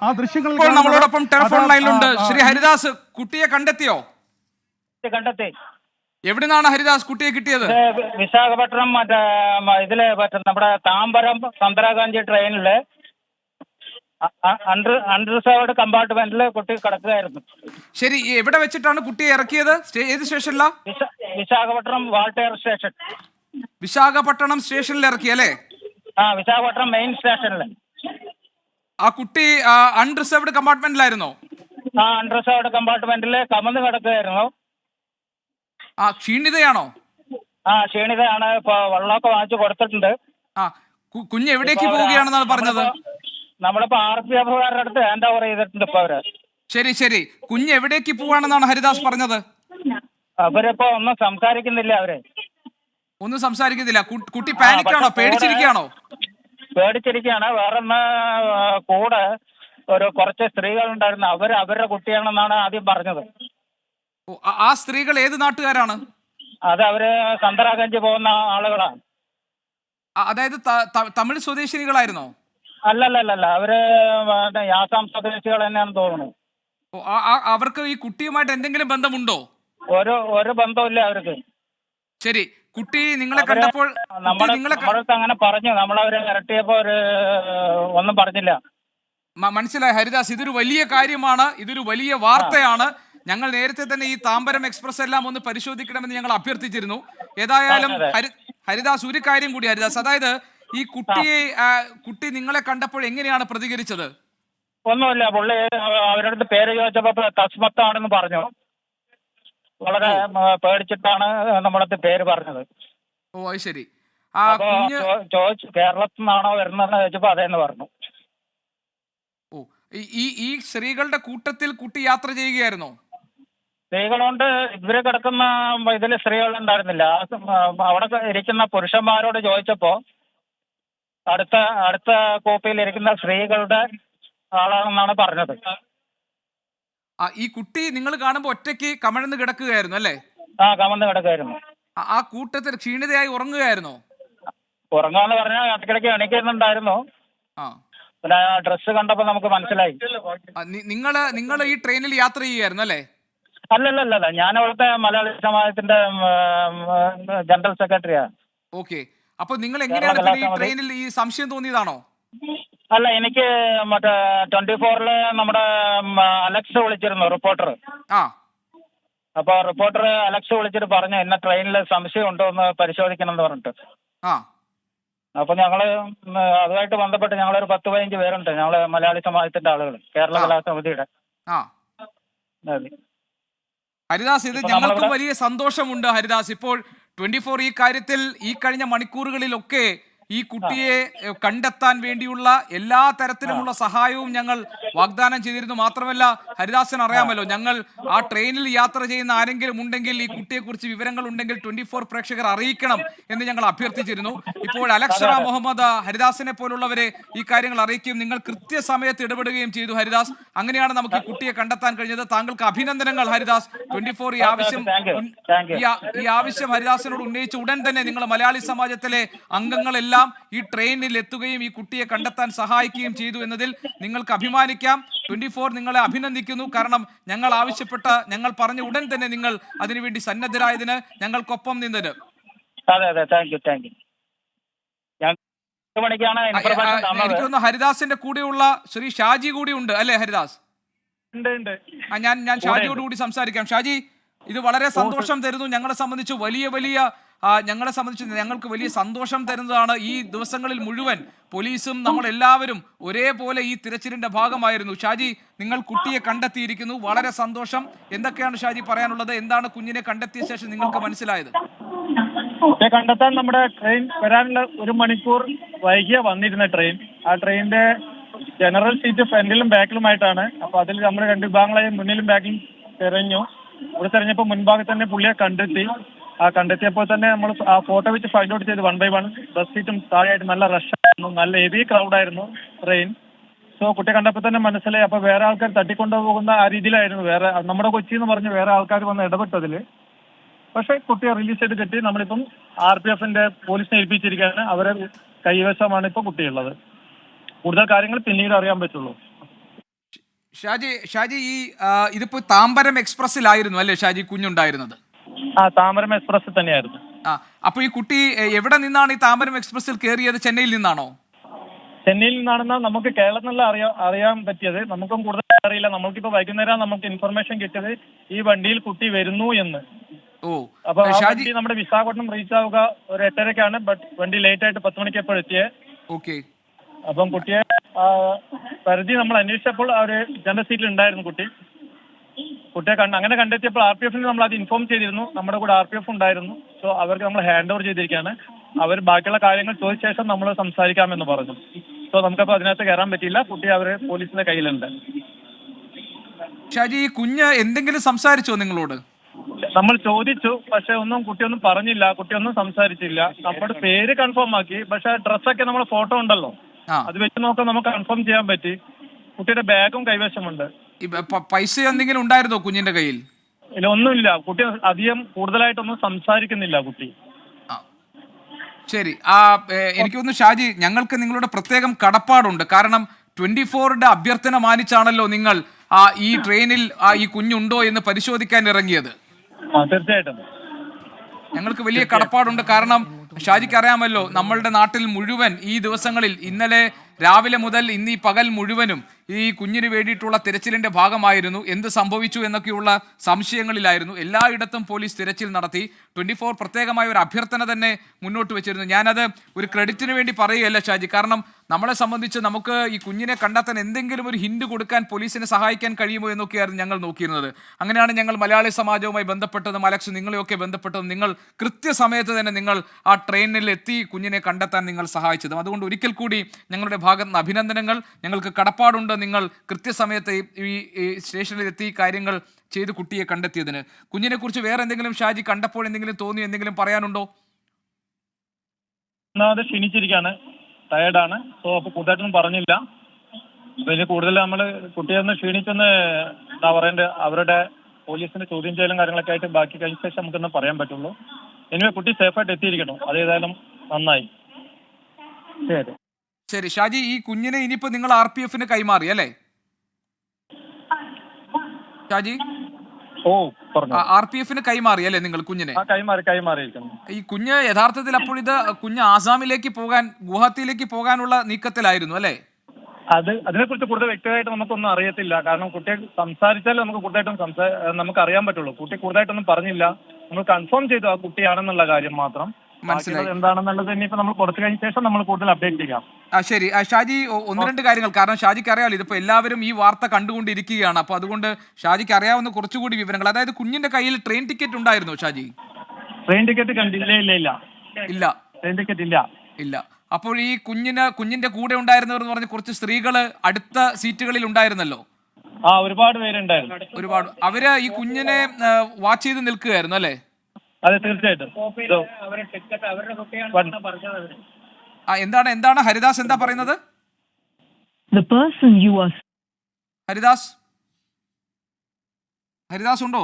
ആ ദൃശ്യങ്ങൾ ഇപ്പോൾ നമ്മളോടൊപ്പം ടെലിഫോൺ ലൈനിലുണ്ട് ശ്രീ ഹരിദാസ്. കുട്ടിയെ കണ്ടെത്തിയോ? കണ്ടെത്തി. എവിടുന്നാണ് ഹരിദാസ് കുട്ടിയെ കിട്ടിയത്? വിശാഖപട്ടണം ഇതില് നമ്മുടെ താമ്പരം സന്തരാഗാന്ധി ട്രെയിനില് അൺറിസർവ്ഡ് കമ്പാർട്ട്മെന്റിൽ കുട്ടി കിടക്കുകയായിരുന്നു. ശരി, എവിടെ വെച്ചിട്ടാണ് കുട്ടിയെ ഇറക്കിയത്? ഏത് സ്റ്റേഷനിലാ? വിശാഖപട്ടണം വാൾട്ടേർ സ്റ്റേഷൻ. വിശാഖപട്ടണം സ്റ്റേഷനിൽ ഇറക്കി അല്ലേ? വിശാഖപട്ടണം മെയിൻ സ്റ്റേഷനിൽ. ആ കുട്ടി അൺറിസർവ്ഡ് കമ്പാർട്ട്മെന്റിലായിരുന്നോ? അൺറിസർവ്ഡ് കമ്പാർട്ട്മെന്റിൽ കമന്ന് കിടക്കുകയായിരുന്നു. ക്ഷീണിതയാണോ? ക്ഷീണിതയാണ്. ഇപ്പൊ വെള്ളമൊക്കെ വാങ്ങിച്ചു കൊടുത്തിട്ടുണ്ട്. കുഞ്ഞ് എവിടേക്ക് പോവുകയാണെന്നാണ് പറഞ്ഞത്? നമ്മളിപ്പോ RPF അടുത്ത് ഹാൻഡ് ഓവർ ചെയ്തിട്ടുണ്ട് ഇപ്പൊ അവര്. ശരി ശരി, കുഞ്ഞ് എവിടേക്ക് പോവാണെന്നാണ് ഹരിദാസ് പറഞ്ഞത്? അവരിപ്പോ ഒന്നും സംസാരിക്കുന്നില്ല. ഒന്നും സംസാരിക്കുന്നില്ല. കുട്ടി പാനിക്കാണോ? പേടിച്ചിരിക്കുകയാണോ? പേടിച്ചിരിക്കുകയാണ്. വേറൊന്ന് കൂടെ കുറച്ച് സ്ത്രീകൾ ഉണ്ടായിരുന്നു. അവരുടെ കുട്ടിയാണെന്നാണ് ആദ്യം പറഞ്ഞത്. ആ സ്ത്രീകൾ ഏത് നാട്ടുകാരാണ്? അത് അവര് സന്തരാഗഞ്ച് പോകുന്ന ആളുകളാണ്. അതായത് തമിഴ് സ്വദേശിനികളായിരുന്നോ? അല്ലല്ല, അവര് ആസാം സ്വദേശികൾ തന്നെയാണെന്ന് തോന്നുന്നു. അവർക്ക് ഈ കുട്ടിയുമായിട്ട് എന്തെങ്കിലും ബന്ധമുണ്ടോ? ഒരു ബന്ധമില്ല അവർക്ക്. ശരി, കുട്ടി നിങ്ങളെ കണ്ടപ്പോൾ നമ്മളടുത്ത് അങ്ങനെ പറഞ്ഞു. നമ്മളവരെ ഇരട്ടിയപ്പോ ഒന്നും പറഞ്ഞില്ല. മനസ്സിലായി ഹരിദാസ്, ഇതൊരു വലിയ കാര്യമാണ്, ഇതൊരു വലിയ വാർത്തയാണ്. ഞങ്ങൾ നേരത്തെ തന്നെ ഈ താമ്പരം എക്സ്പ്രസ് എല്ലാം ഒന്ന് പരിശോധിക്കണമെന്ന് ഞങ്ങൾ അഭ്യർത്ഥിച്ചിരുന്നു. ഏതായാലും ഹരിദാസ്, ഒരു കാര്യം കൂടി ഹരിദാസ്, അതായത് ഈ കുട്ടി നിങ്ങളെ കണ്ടപ്പോൾ എങ്ങനെയാണ് പ്രതികരിച്ചത്? ഒന്നുമില്ല, പുള്ളി അവരുടെ അടുത്ത് പേര് ചോദിച്ചപ്പോ തസ്മത്താണെന്ന് പറഞ്ഞു. വളരെ പേടിച്ചിട്ടാണ് നമ്മളടുത്ത് പേര് പറഞ്ഞത്. ഓ അത് ശരി. ചോദിച്ചു കേരളത്തിൽ നിന്നാണോ വരുന്നതെന്ന് ചോദിച്ചപ്പോ അതേന്ന് പറഞ്ഞു. ഓ, ഈ സ്ത്രീകളുടെ കൂട്ടത്തിൽ കുട്ടി യാത്ര ചെയ്യുകയായിരുന്നോ? സ്ത്രീകളുണ്ട്. ഇവര് കിടക്കുന്ന ഇതില് സ്ത്രീകൾ ഉണ്ടായിരുന്നില്ല. അവിടെ ഇരിക്കുന്ന പുരുഷന്മാരോട് ചോദിച്ചപ്പോ അടുത്ത കോപ്പിയിൽ ഇരിക്കുന്ന സ്ത്രീകളുടെ ആളാണെന്നാണ് പറഞ്ഞത്. ഈ കുട്ടി നിങ്ങൾ കാണുമ്പോ ഒറ്റയ്ക്ക് കമഴ്ന്ന് കിടക്കുകയായിരുന്നു അല്ലേ? കമഴ്ന്ന് കിടക്കുകയായിരുന്നു. ആ കൂട്ടത്തിൽ ക്ഷീണിതയായി ഉറങ്ങുകയായിരുന്നോ? ഉറങ്ങാന്ന് പറഞ്ഞാൽ ഇടയ്ക്കിടയ്ക്ക് എണീക്കുന്നുണ്ടായിരുന്നു. പിന്നെ ഡ്രസ്സ് കണ്ടപ്പോ നമുക്ക് മനസ്സിലായി. നിങ്ങൾ ഈ ട്രെയിനിൽ യാത്ര ചെയ്യുകയായിരുന്നു അല്ലേ? അല്ലല്ല, ഞാൻ അവിടുത്തെ മലയാളി സമാജത്തിന്റെ ജനറൽ സെക്രട്ടറിയാണ്. ഓക്കെ, അപ്പൊ നിങ്ങൾ എങ്ങനെയാണ് ഈ ട്രെയിനിൽ ഈ സംശയം തോന്നിയതാണോ? അല്ല, എനിക്ക് മറ്റേ 24-ല് നമ്മുടെ അലക്സ് വിളിച്ചിരുന്നു, റിപ്പോർട്ടർ. അപ്പൊ റിപ്പോർട്ടർ അലക്സ് വിളിച്ചിട്ട് പറഞ്ഞു ഇന്ന ട്രെയിനിൽ സംശയം ഉണ്ടോ എന്ന് പരിശോധിക്കണം എന്ന് പറഞ്ഞിട്ട്. അപ്പൊ ഞങ്ങള് അതുമായിട്ട് ബന്ധപ്പെട്ട് ഞങ്ങളൊരു 10-15 പേരുണ്ട്. ഞങ്ങള് മലയാളി സമാജത്തിന്റെ ആളുകൾ, കേരള കലാസമിതിയുടെ. ഹരിദാസ്, ഇത് ഞങ്ങൾക്കും വലിയ സന്തോഷമുണ്ട് ഹരിദാസ്. ഇപ്പോൾ 24 ഈ കാര്യത്തിൽ ഈ കഴിഞ്ഞ മണിക്കൂറുകളിലൊക്കെ ഈ കുട്ടിയെ കണ്ടെത്താൻ വേണ്ടിയുള്ള എല്ലാ തരത്തിലുമുള്ള സഹായവും ഞങ്ങൾ വാഗ്ദാനം ചെയ്തിരുന്നു. മാത്രമല്ല ഹരിദാസിന് അറിയാമല്ലോ, ഞങ്ങൾ ആ ട്രെയിനിൽ യാത്ര ചെയ്യുന്ന ആരെങ്കിലും ഉണ്ടെങ്കിൽ ഈ കുട്ടിയെക്കുറിച്ച് വിവരങ്ങൾ ഉണ്ടെങ്കിൽ 24 പ്രേക്ഷകർ അറിയിക്കണം എന്ന് ഞങ്ങൾ അഭ്യർത്ഥിച്ചിരുന്നു. ഇപ്പോൾ അലക്ഷറ മുഹമ്മദ് ഹരിദാസിനെ പോലുള്ളവരെ ഈ കാര്യങ്ങൾ അറിയിക്കുകയും നിങ്ങൾ കൃത്യസമയത്ത് ഇടപെടുകയും ചെയ്തു ഹരിദാസ്. അങ്ങനെയാണ് നമുക്ക് ഈ കുട്ടിയെ കണ്ടെത്താൻ കഴിഞ്ഞത്. താങ്കൾക്ക് അഭിനന്ദനങ്ങൾ ഹരിദാസ്. 24 ഈ ആവശ്യം ഹരിദാസിനോട് ഉന്നയിച്ച ഉടൻ തന്നെ നിങ്ങൾ മലയാളി സമാജത്തിലെ അംഗങ്ങളെല്ലാം ഈ ട്രെയിനിൽ എത്തുകയും ഈ കുട്ടിയെ കണ്ടെത്താൻ സഹായിക്കുകയും ചെയ്തു എന്നതിൽ നിങ്ങൾക്ക് അഭിമാനിക്കാം. 24 നിങ്ങളെ അഭിനന്ദിക്കുന്നു. കാരണം ഞങ്ങൾ പറഞ്ഞ ഉടൻ തന്നെ നിങ്ങൾ അതിനുവേണ്ടി സന്നദ്ധരായതിന്, ഞങ്ങൾക്കൊപ്പം നിന്നതിന്. എനിക്ക് തോന്നുന്നു ഹരിദാസിന്റെ കൂടെയുള്ള ശ്രീ ഷാജി കൂടി ഉണ്ട് അല്ലേ ഹരിദാസ്? ഞാൻ ഷാജിയോട് കൂടി സംസാരിക്കാം. ഷാജി, ഇത് വളരെ സന്തോഷം തരുന്നു. ഞങ്ങളെ സംബന്ധിച്ച് ഞങ്ങൾക്ക് വലിയ സന്തോഷം തരുന്നതാണ്. ഈ ദിവസങ്ങളിൽ മുഴുവൻ പോലീസും നമ്മളെല്ലാവരും ഒരേപോലെ ഈ തിരച്ചിലിന്റെ ഭാഗമായിരുന്നു. ഷാജി, നിങ്ങൾ കുട്ടിയെ കണ്ടെത്തിയിരിക്കുന്നു, വളരെ സന്തോഷം. എന്തൊക്കെയാണ് ഷാജി പറയാനുള്ളത്? എന്താണ് കുഞ്ഞിനെ കണ്ടെത്തിയ ശേഷം നിങ്ങൾക്ക് മനസ്സിലായത്? കുട്ടിയെ കണ്ടെത്താൻ നമ്മുടെ ട്രെയിൻ വരാനുള്ള 1 മണിക്കൂർ വൈകിയ വന്നിരുന്ന ട്രെയിൻ. ആ ട്രെയിനിന്റെ ജനറൽ സീറ്റ് ഫ്രണ്ടിലും ബാക്കിലുമായിട്ടാണ്. അപ്പൊ അതിൽ നമ്മൾ 2 വിഭാഗങ്ങളായി മുന്നിലും ബാക്കിലും തിരഞ്ഞു. ഇവിടെ തിരഞ്ഞപ്പോൾ മുൻഭാഗത്ത് തന്നെ പുള്ളിയെ കണ്ടെത്തി. കണ്ടെത്തിയപ്പോൾ തന്നെ നമ്മൾ ആ ഫോട്ടോ വെച്ച് ഫൈൻഡ് ഔട്ട് ചെയ്ത് 1 by 1 ബസ് സീറ്റും താഴെയായിട്ട് നല്ല റഷായിരുന്നു, നല്ല ഹെവി ക്രൗഡായിരുന്നു ട്രെയിൻ. സോ കുട്ടിയെ കണ്ടപ്പോൾ തന്നെ മനസ്സിലായി. അപ്പൊ വേറെ ആൾക്കാർ തട്ടിക്കൊണ്ടുപോകുന്ന ആ രീതിയിലായിരുന്നു. വേറെ നമ്മുടെ കൊച്ചി എന്ന് പറഞ്ഞ് വേറെ ആൾക്കാർ വന്ന് ഇടപെട്ടതില്. പക്ഷെ കുട്ടിയെ റിലീസ് ചെയ്ത് കിട്ടി. നമ്മളിപ്പം RPFന്റെ പോലീസിനെ ഏൽപ്പിച്ചിരിക്കുകയാണ്. അവരെ കൈവശമാണ് ഇപ്പൊ കുട്ടിയുള്ളത്. കൂടുതൽ കാര്യങ്ങൾ പിന്നീട് അറിയാൻ പറ്റുള്ളൂ. ഷാജി ഈ ഇതിപ്പോ താമ്പരം എക്സ്പ്രസ്സിലായിരുന്നു അല്ലേ ഷാജി കുഞ്ഞുണ്ടായിരുന്നത്? ആ, താമരം എക്സ്പ്രസ് തന്നെയായിരുന്നു. അപ്പൊ ഈ കുട്ടി എവിടെ നിന്നാണ് ഈ താമ്പരം എക്സ്പ്രസ്സിൽ കയറിയത്? ചെന്നൈയിൽ നിന്നാണോ? ചെന്നൈയിൽ നിന്നാണെന്ന് നമുക്ക് കേരളത്തിലുള്ള അറിയാൻ പറ്റിയത്. നമുക്കും കൂടുതൽ അറിയില്ല. നമുക്കിപ്പോ വൈകുന്നേരം നമുക്ക് ഇൻഫർമേഷൻ കിട്ടിയത് ഈ വണ്ടിയിൽ കുട്ടി വരുന്നു എന്ന്. അപ്പൊ ആ വണ്ടി നമ്മുടെ വിശാഖപട്ടണം റീച്ച് ആവുക ഒരു 8:30-ക്കാണ്. ബട്ട് വണ്ടി ലേറ്റ് ആയിട്ട് 10 മണിക്ക് എപ്പോൾ എത്തിയത്. ഓക്കെ. അപ്പം കുട്ടിയെ പരിധി നമ്മൾ അന്വേഷിച്ചപ്പോൾ അവർ ജനറൽ സീറ്റിൽ ഉണ്ടായിരുന്നു കുട്ടിയെ അങ്ങനെ കണ്ടെത്തിയപ്പോൾ RPF-ന് നമ്മൾ അത് ഇൻഫോം ചെയ്തിരുന്നു. നമ്മുടെ കൂടെ RPF ഉണ്ടായിരുന്നു. സോ അവർക്ക് നമ്മൾ ഹാൻഡ് ഓവർ ചെയ്തിരിക്കുകയാണ്. അവർ ബാക്കിയുള്ള കാര്യങ്ങൾ ചോദിച്ച ശേഷം നമ്മൾ സംസാരിക്കാമെന്ന് പറഞ്ഞു. സോ നമുക്കപ്പോൾ അതിനകത്ത് കയറാൻ പറ്റിയില്ല. കുട്ടി അവര് പോലീസിന്റെ കയ്യിലുണ്ട്. ഷാജി, ഈ കുഞ്ഞ് എന്തെങ്കിലും സംസാരിച്ചോ നിങ്ങളോട്? നമ്മൾ ചോദിച്ചു, പക്ഷെ കുട്ടിയൊന്നും പറഞ്ഞില്ല. കുട്ടിയൊന്നും സംസാരിച്ചില്ല. നമ്മുടെ പേര് കൺഫേം ആക്കി, പക്ഷെ ഡ്രസ്സൊക്കെ നമ്മളെ ഫോട്ടോ ഉണ്ടല്ലോ, അത് വെച്ച് നോക്കാൻ നമുക്ക് കൺഫേം ചെയ്യാൻ പറ്റി. കുട്ടിയുടെ ബാഗും കൈവശമുണ്ട്. പൈസ എന്തെങ്കിലും ഉണ്ടായിരുന്നോ കുഞ്ഞിന്റെ കയ്യിൽ? ഇല്ല, ഒന്നുമില്ല. കുട്ടി അധികം കൂടുതലായിട്ടൊന്നും സംസാരിക്കുന്നില്ല കുട്ടി. ശരി. എനിക്ക് തോന്നുന്നു ഷാജി, ഞങ്ങൾക്ക് നിങ്ങളുടെ പ്രത്യേകം കടപ്പാടുണ്ട്. കാരണം 24-ന്റെ അഭ്യർത്ഥന മാനിച്ചാണല്ലോ നിങ്ങൾ ഈ ട്രെയിനിൽ ഈ കുഞ്ഞുണ്ടോ എന്ന് പരിശോധിക്കാൻ ഇറങ്ങിയത്. തീർച്ചയായിട്ടും ഞങ്ങൾക്ക് വലിയ കടപ്പാടുണ്ട്. കാരണം ഷാജിക്ക് അറിയാമല്ലോ, നമ്മളുടെ നാട്ടിൽ മുഴുവൻ ഈ ദിവസങ്ങളിൽ ഇന്നലെ രാവിലെ മുതൽ ഇന്ന് ഈ പകൽ മുഴുവനും ഈ കുഞ്ഞിന് വേണ്ടിയിട്ടുള്ള തിരച്ചിലിന്റെ ഭാഗമായിരുന്നു. എന്ത് സംഭവിച്ചു എന്നൊക്കെയുള്ള സംശയങ്ങളിലായിരുന്നു. എല്ലായിടത്തും പോലീസ് തിരച്ചിൽ നടത്തി. 24 പ്രത്യേകമായ ഒരു അഭ്യർത്ഥന തന്നെ മുന്നോട്ട് വെച്ചിരുന്നു. ഞാനത് ഒരു ക്രെഡിറ്റിന് വേണ്ടി പറയുകയല്ല ഷാജി, കാരണം നമ്മളെ സംബന്ധിച്ച് നമുക്ക് ഈ കുഞ്ഞിനെ കണ്ടെത്താൻ എന്തെങ്കിലും ഒരു ഹിന്റ് കൊടുക്കാൻ പോലീസിനെ സഹായിക്കാൻ കഴിയുമോ എന്നൊക്കെയായിരുന്നു ഞങ്ങൾ നോക്കിയിരുന്നത്. അങ്ങനെയാണ് ഞങ്ങൾ മലയാളി സമാജവുമായി ബന്ധപ്പെട്ടതും അലക്സ് നിങ്ങളെയൊക്കെ ബന്ധപ്പെട്ടതും. നിങ്ങൾ കൃത്യസമയത്ത് തന്നെ നിങ്ങൾ ആ ട്രെയിനിൽ എത്തി കുഞ്ഞിനെ കണ്ടെത്താൻ നിങ്ങൾ സഹായിച്ചതും. അതുകൊണ്ട് ഒരിക്കൽ കൂടി ഞങ്ങളുടെ ഭാഗത്ത് നിന്ന് അഭിനന്ദനങ്ങൾ. ഞങ്ങൾക്ക് കടപ്പാടുണ്ട് നിങ്ങൾ കൃത്യസമയത്ത് ഈ സ്റ്റേഷനിൽ എത്തി കാര്യങ്ങൾ ചെയ്ത് കുട്ടിയെ കണ്ടെത്തിയതിന്. കുഞ്ഞിനെ കുറിച്ച് വേറെ എന്തെങ്കിലും ഷാജി കണ്ടപ്പോൾ എന്തെങ്കിലും തോന്നിയോ, എന്തെങ്കിലും പറയാനുണ്ടോ? ക്ഷീണിച്ചിരിക്കുകയാണ്, ടയർഡാണ്. സോ അപ്പൊ കൂടുതലായിട്ടൊന്നും പറഞ്ഞില്ല. അപ്പൊ ഇനി കൂടുതൽ നമ്മൾ കുട്ടിയെ ഒന്ന് ക്ഷീണിച്ചൊന്ന് എന്താ പറയണ്ടേ, അവരുടെ പോലീസിന്റെ ചോദ്യം ചെയ്യലും കാര്യങ്ങളൊക്കെ ആയിട്ട് ബാക്കി കഴിഞ്ഞ ശേഷം നമുക്കൊന്ന് പറയാൻ പറ്റുള്ളൂ. എനിവേ കുട്ടി സേഫായിട്ട് എത്തിയിരിക്കണം. അതേതായാലും നന്നായി. ശരി ഷാജി, ഈ കുഞ്ഞിനെ ഇനിയിപ്പോ നിങ്ങൾ RPF-ന് കൈമാറി അല്ലേ ഷാജി? RPF-ന് കൈമാറി അല്ലേ നിങ്ങൾ കുഞ്ഞിനെ? കൈമാറിയിരിക്കുന്നു. ഈ കുഞ്ഞ് യഥാർത്ഥത്തിൽ അപ്പോൾ ഇത് കുഞ്ഞ് ആസാമിലേക്ക് പോകാൻ, ഗുവാഹത്തിയിലേക്ക് പോകാനുള്ള നീക്കത്തിലായിരുന്നു അല്ലേ? അതിനെക്കുറിച്ച് കൂടുതൽ വ്യക്തമായിട്ട് നമുക്കൊന്നും അറിയത്തില്ല. കാരണം കുട്ടിയെ സംസാരിച്ചാലേ നമുക്ക് കൂടുതലായിട്ടും നമുക്ക് അറിയാൻ പറ്റുള്ളൂ. കുട്ടി കൂടുതലായിട്ടൊന്നും പറഞ്ഞില്ല. നമ്മൾ കൺഫേം ചെയ്തു ആ കുട്ടിയാണെന്നുള്ള കാര്യം മാത്രം. മനസ്സിലായി എന്താണെന്നുള്ളത് ഇനിയിപ്പോ നമ്മൾ കുറച്ച് കഴിഞ്ഞ ശേഷം നമ്മൾ കൂടുതൽ അപ്ഡേറ്റ് ചെയ്യാം. ശരി ഷാജി, 1-2 കാര്യങ്ങൾ. കാരണം ഷാജിക്ക് അറിയാമല്ലോ, ഇതിപ്പോ എല്ലാവരും ഈ വാർത്ത കണ്ടുകൊണ്ടിരിക്കുകയാണ്. അപ്പൊ അതുകൊണ്ട് ഷാജിക്ക് അറിയാവുന്ന കുറച്ചുകൂടി വിവരങ്ങൾ. അതായത് കുഞ്ഞിന്റെ കയ്യിൽ ട്രെയിൻ ടിക്കറ്റ് ഉണ്ടായിരുന്നോ ഷാജി? ട്രെയിൻ ടിക്കറ്റ് കണ്ടില്ല. ഇല്ല, ട്രെയിൻ ടിക്കറ്റ് ഇല്ല. അപ്പോൾ ഈ കുഞ്ഞിന്റെ കൂടെ ഉണ്ടായിരുന്നവർ എന്ന് പറഞ്ഞ കുറച്ച് സ്ത്രീകള് അടുത്ത സീറ്റുകളിൽ ഉണ്ടായിരുന്നല്ലോ. ഒരുപാട് പേരുണ്ടായിരുന്നു. ഒരുപാട്. അവര് ഈ കുഞ്ഞിനെ വാച്ച് ചെയ്ത് നിൽക്കുകയായിരുന്നു അല്ലേ? അതെ, തീർച്ചയായിട്ടും. എന്താണ് ഹരിദാസ് എന്താ പറയുന്നത്? ഹരിദാസ് ഉണ്ടോ?